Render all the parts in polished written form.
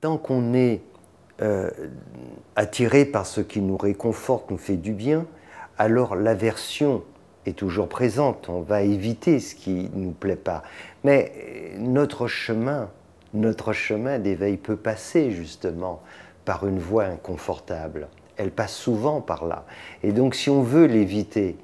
Tant qu'on est attiré par ce qui nous réconforte, nous fait du bien, alors l'aversion est toujours présente. On va éviter ce qui ne nous plaît pas. Mais notre chemin d'éveil peut passer justement par une voie inconfortable. Elle passe souvent par là. Et donc si on veut l'éviter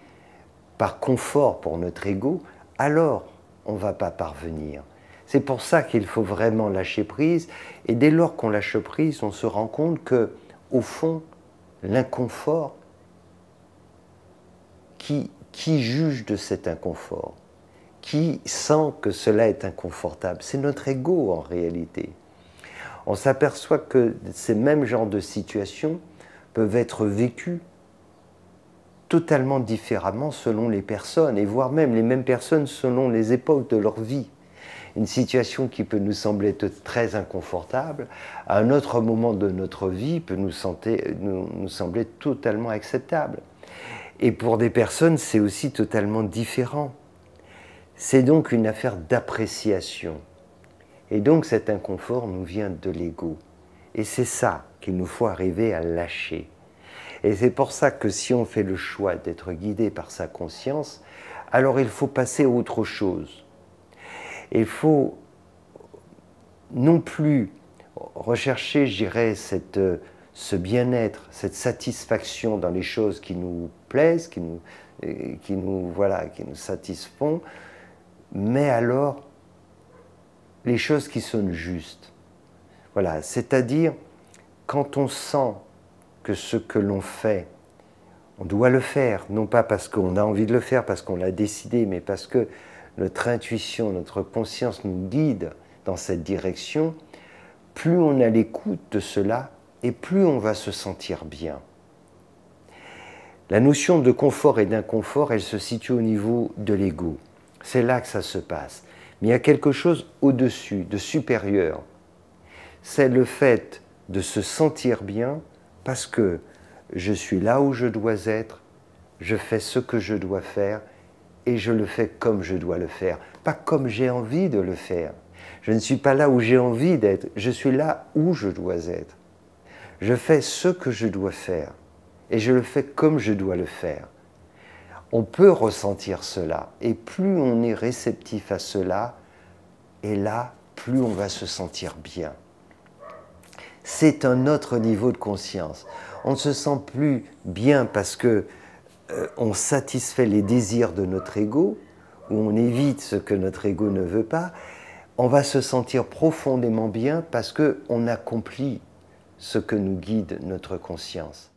par confort pour notre ego, alors on ne va pas parvenir. C'est pour ça qu'il faut vraiment lâcher prise. Et dès lors qu'on lâche prise, on se rend compte que, au fond, l'inconfort, qui juge de cet inconfort? Qui sent que cela est inconfortable? C'est notre ego en réalité. On s'aperçoit que ces mêmes genres de situations peuvent être vécues totalement différemment selon les personnes, et voire même les mêmes personnes selon les époques de leur vie. Une situation qui peut nous sembler être très inconfortable, à un autre moment de notre vie peut nous sembler totalement acceptable. Et pour des personnes, c'est aussi totalement différent. C'est donc une affaire d'appréciation. Et donc cet inconfort nous vient de l'ego. Et c'est ça qu'il nous faut arriver à lâcher. Et c'est pour ça que si on fait le choix d'être guidé par sa conscience, alors il faut passer à autre chose. Il faut non plus rechercher, je dirais, ce bien-être, cette satisfaction dans les choses qui nous plaisent, qui nous satisfont, mais alors les choses qui sonnent justes. Voilà, c'est-à-dire quand on sent que ce que l'on fait, on doit le faire, non pas parce qu'on a envie de le faire, parce qu'on l'a décidé, mais parce que notre intuition, notre conscience nous guide dans cette direction, plus on a l'écoute de cela et plus on va se sentir bien. La notion de confort et d'inconfort, elle se situe au niveau de l'ego. C'est là que ça se passe. Mais il y a quelque chose au-dessus, de supérieur. C'est le fait de se sentir bien parce que je suis là où je dois être, je fais ce que je dois faire, et je le fais comme je dois le faire, pas comme j'ai envie de le faire. Je ne suis pas là où j'ai envie d'être, je suis là où je dois être. Je fais ce que je dois faire, et je le fais comme je dois le faire. On peut ressentir cela, et plus on est réceptif à cela, et là, plus on va se sentir bien. C'est un autre niveau de conscience. On ne se sent plus bien parce que on satisfait les désirs de notre ego, ou on évite ce que notre ego ne veut pas, on va se sentir profondément bien parce qu'on accomplit ce que nous guide notre conscience.